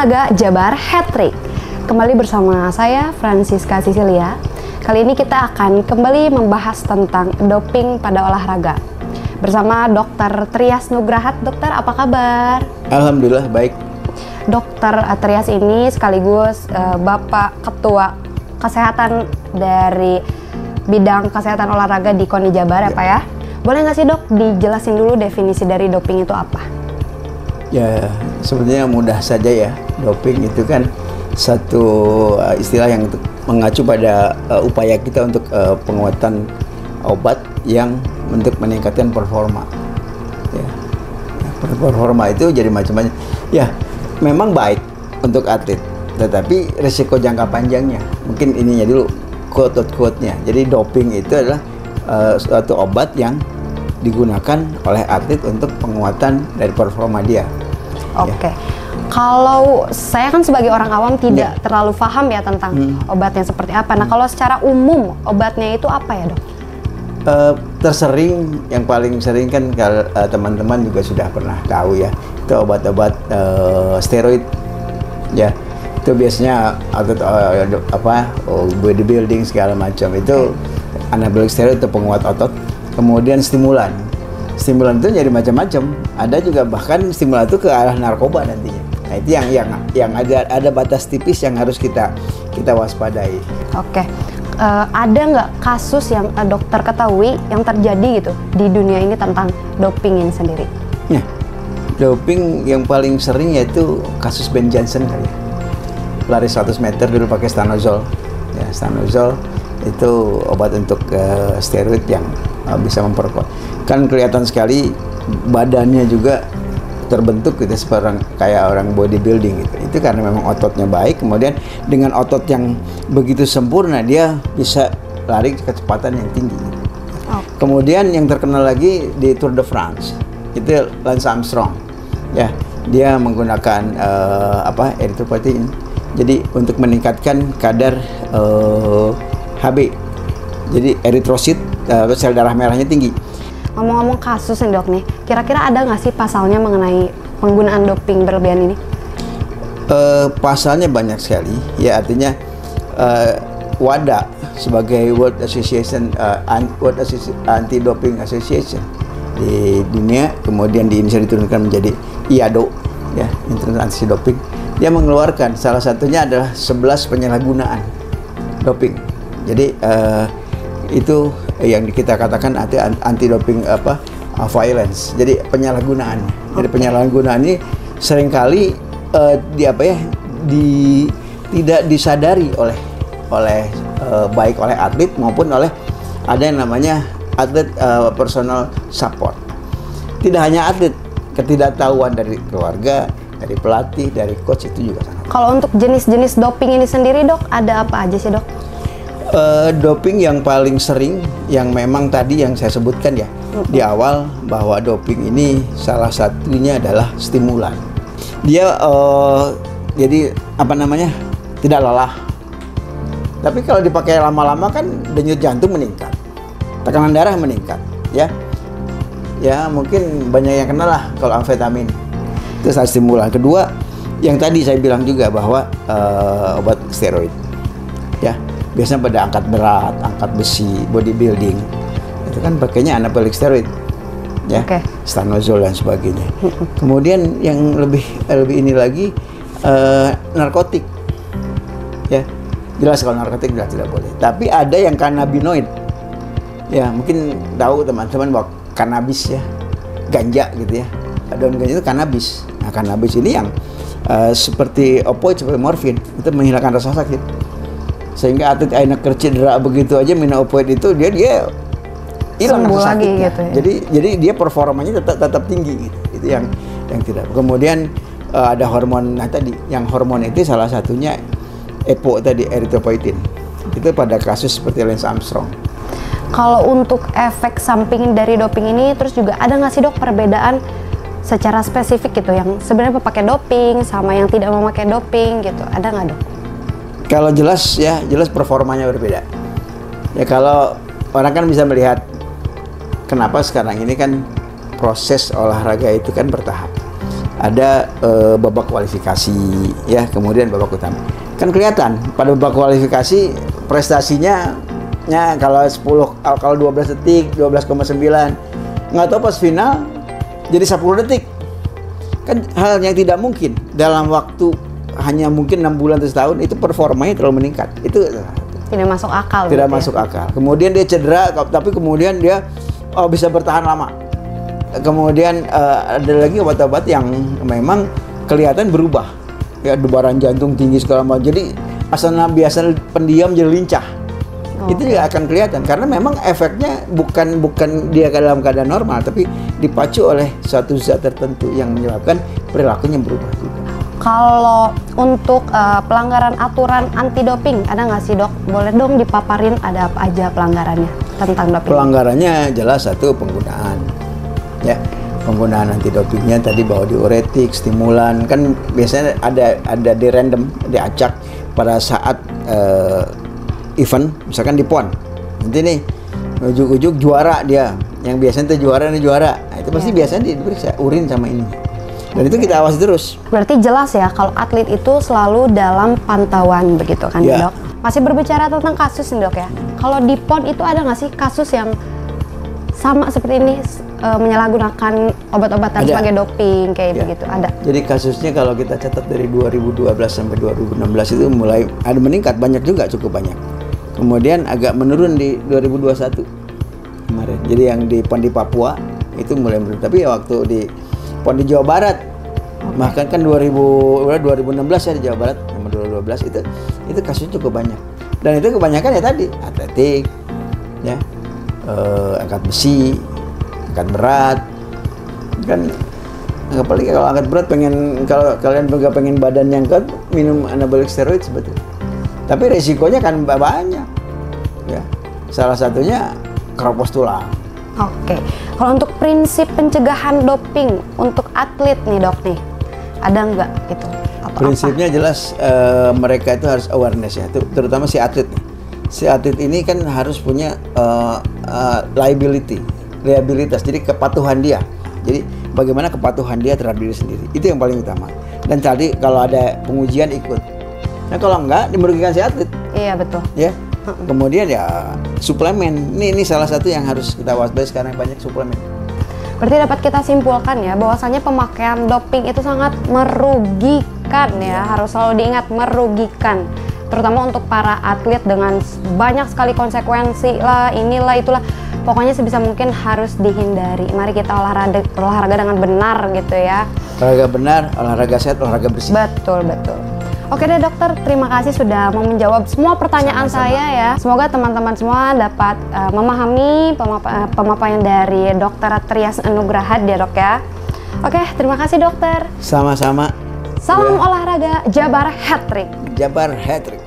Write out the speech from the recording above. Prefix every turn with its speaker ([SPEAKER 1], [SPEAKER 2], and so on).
[SPEAKER 1] Olahraga Jabar Hat-Trick. Kembali bersama saya Francisca Cecilia. Kali ini kita akan kembali membahas tentang doping pada olahraga bersama Dr. Trias Nugrahat. Dokter, apa kabar?
[SPEAKER 2] Alhamdulillah baik.
[SPEAKER 1] Dokter Trias ini sekaligus Bapak Ketua Kesehatan dari bidang kesehatan olahraga di KONI Jabar ya Pak ya? Boleh nggak sih dok dijelasin dulu definisi dari doping itu apa?
[SPEAKER 2] Ya, sebenarnya mudah saja ya. Doping itu kan satu istilah yang mengacu pada upaya kita untuk penguatan obat yang untuk meningkatkan performa. Ya, performa itu jadi macam-macam. Ya, memang baik untuk atlet, tetapi risiko jangka panjangnya. Mungkin ininya dulu quote-quote-nya. Jadi doping itu adalah suatu obat yang digunakan oleh atlet untuk penguatan dari performa dia.
[SPEAKER 1] Oke. Kalau saya kan sebagai orang awam tidak terlalu paham ya tentang obatnya seperti apa. Nah, kalau secara umum obatnya itu apa ya, Dok?
[SPEAKER 2] Tersering, yang paling sering kan kalau teman-teman juga sudah pernah tahu ya, itu obat-obat steroid. Ya, itu biasanya atlet bodybuilding segala macam itu anabolic steroid itu penguat otot. Kemudian stimulan. Stimulan itu jadi macam-macam. Ada juga bahkan stimulan itu ke arah narkoba nantinya. Nah, itu yang ada batas tipis yang harus kita waspadai.
[SPEAKER 1] Oke. Ada nggak kasus yang dokter ketahui yang terjadi gitu di dunia ini tentang doping ini sendiri?
[SPEAKER 2] Ya, doping yang paling sering yaitu kasus Ben Johnson kali ya. Lari 100 meter dulu pakai stanozol. Ya, stanozol itu obat untuk steroid yang bisa memperkuat. Kan kelihatan sekali badannya juga terbentuk gitu seperti kayak orang bodybuilding gitu. Itu karena memang ototnya baik, kemudian dengan otot yang begitu sempurna dia bisa lari kecepatan yang tinggi. Kemudian yang terkenal lagi di Tour de France itu Lance Armstrong. Ya, dia menggunakan erythropoietin. Jadi untuk meningkatkan kadar HB. Jadi eritrosit, sel darah merahnya tinggi.
[SPEAKER 1] Ngomong-ngomong kasus nih dok nih, kira-kira ada nggak sih pasalnya mengenai penggunaan doping berlebihan ini?
[SPEAKER 2] Pasalnya banyak sekali, ya artinya WADA sebagai World Anti-Doping Association di dunia, kemudian di Indonesia diturunkan menjadi IADO, ya International Anti-Doping. Dia mengeluarkan salah satunya adalah 11 penyalahgunaan doping. Jadi itu yang kita katakan anti doping violence. Jadi penyalahgunaan. Jadi penyalahgunaan ini seringkali tidak disadari oleh baik oleh atlet maupun oleh ada yang namanya atlet personal support. Tidak hanya atlet, ketidaktahuan dari keluarga, dari pelatih, dari coach itu juga sangat.
[SPEAKER 1] Kalau untuk jenis-jenis doping ini sendiri dok, ada apa aja sih dok?
[SPEAKER 2] Doping yang paling sering, yang memang tadi yang saya sebutkan ya di awal, bahwa doping ini salah satunya adalah stimulan. Dia jadi tidak lelah. Tapi kalau dipakai lama-lama kan denyut jantung meningkat, tekanan darah meningkat, ya. Ya mungkin banyak yang kenal lah kalau amfetamin. Itu salah stimulan. Kedua, yang tadi saya bilang juga bahwa obat steroid, ya biasanya pada angkat berat, angkat besi, bodybuilding, itu kan pakainya anabolic steroid, ya, stanozol dan sebagainya. Kemudian yang lebih ini lagi narkotik, ya jelas kalau narkotik jelas tidak boleh. Tapi ada yang cannabinoid, ya mungkin tahu teman-teman bahwa kanabis ya, ganja gitu ya. Daun ganja itu kanabis. Nah, kanabis ini yang seperti opioid, seperti morfin, itu menghilangkan rasa sakit. Sehingga atlet anak cedera begitu aja minum opioid itu dia hilang rasa sakitnya. Gitu ya. Jadi dia performanya tetap tinggi gitu. Itu yang tidak. Kemudian ada hormon tadi, yang hormon itu salah satunya EPO tadi, erythropoietin. Itu pada kasus seperti Lance Armstrong.
[SPEAKER 1] Kalau untuk efek samping dari doping ini, terus juga ada nggak sih dok perbedaan secara spesifik gitu yang sebenarnya memakai doping sama yang tidak memakai doping gitu, ada nggak dok?
[SPEAKER 2] Kalau jelas performanya berbeda. Ya kalau orang kan bisa melihat kenapa sekarang ini kan proses olahraga itu kan bertahap. ada babak kualifikasi ya, kemudian babak utama. Kan kelihatan pada babak kualifikasi prestasinya ya kalau 12 detik 12,9, nggak tahu pas final jadi 10 detik. Kan hal yang tidak mungkin dalam waktu hanya mungkin 6 bulan atau setahun, itu performanya terlalu meningkat. Itu
[SPEAKER 1] tidak masuk akal.
[SPEAKER 2] Tidak masuk akal. Kemudian dia cedera, tapi kemudian dia bisa bertahan lama. Kemudian ada lagi obat-obat yang memang kelihatan berubah. Ya, debaran jantung tinggi segala macam. Jadi asal biasa pendiam jadi lincah. Itu juga akan kelihatan karena memang efeknya bukan dia dalam keadaan normal, tapi dipacu oleh suatu zat tertentu yang menyebabkan perilakunya berubah juga.
[SPEAKER 1] Kalau untuk pelanggaran aturan anti doping ada nggak sih, Dok? Boleh dong dipaparin ada apa aja pelanggarannya tentang doping?
[SPEAKER 2] Pelanggarannya jelas satu penggunaan, ya penggunaan anti dopingnya tadi bahwa diuretik, stimulan, kan biasanya ada di random, diacak pada saat event, misalkan di PON, nanti nih ujuk-ujuk juara dia, yang biasanya itu juara, nah, itu pasti biasanya diperiksa urin sama ini. Dan itu kita awasi terus.
[SPEAKER 1] Berarti jelas ya kalau atlet itu selalu dalam pantauan begitu kan,
[SPEAKER 2] ya.
[SPEAKER 1] Dok? Masih berbicara tentang kasus nih, Dok ya. Kalau di PON itu ada nggak sih kasus yang sama seperti ini, menyalahgunakan obat-obatan sebagai doping kayak begitu? Ada.
[SPEAKER 2] Jadi kasusnya kalau kita catat dari 2012 sampai 2016 itu mulai ada meningkat, banyak juga, cukup banyak. Kemudian agak menurun di 2021 kemarin. Jadi yang di PON di Papua itu mulai menurun. Tapi ya waktu di PON di Jawa Barat, bahkan kan 2016 ya di Jawa Barat, nomor 2012 itu kasusnya cukup banyak. Dan itu kebanyakan ya tadi atletik, ya, angkat besi, angkat berat, kan apalagi kalau angkat berat kalau kalian juga pengen badan yang kuat, minum anabolic steroid sebetulnya. Tapi resikonya kan banyak, ya. Salah satunya keropos tulang.
[SPEAKER 1] Oke, kalau untuk prinsip pencegahan doping untuk atlet nih, Dok nih, ada nggak itu? Atau
[SPEAKER 2] prinsipnya
[SPEAKER 1] apa?
[SPEAKER 2] Jelas mereka itu harus awareness ya, terutama si atlet nih. Si atlet ini kan harus punya liabilitas, jadi kepatuhan dia. Jadi bagaimana kepatuhan dia terhadap diri sendiri, itu yang paling utama. Dan tadi kalau ada pengujian ikut. Nah kalau enggak, merugikan si atlet.
[SPEAKER 1] Iya betul.
[SPEAKER 2] Ya. Kemudian ya suplemen, ini salah satu yang harus kita waspadai sekarang, banyak suplemen.
[SPEAKER 1] Berarti dapat kita simpulkan ya bahwasanya pemakaian doping itu sangat merugikan ya, harus selalu diingat merugikan, terutama untuk para atlet dengan banyak sekali konsekuensi lah, inilah itulah, pokoknya sebisa mungkin harus dihindari. Mari kita olahraga dengan benar gitu ya.
[SPEAKER 2] Olahraga benar, olahraga sehat, olahraga bersih.
[SPEAKER 1] Betul. Oke deh, Dokter, terima kasih sudah mau menjawab semua pertanyaan saya ya. Semoga teman-teman semua dapat memahami pemaparan dari Dr. Trias Anugraha ya, Dok ya. Oke, terima kasih, Dokter.
[SPEAKER 2] Sama-sama.
[SPEAKER 1] Salam olahraga, Jabar Hat-Trick.
[SPEAKER 2] Jabar Hat-Trick.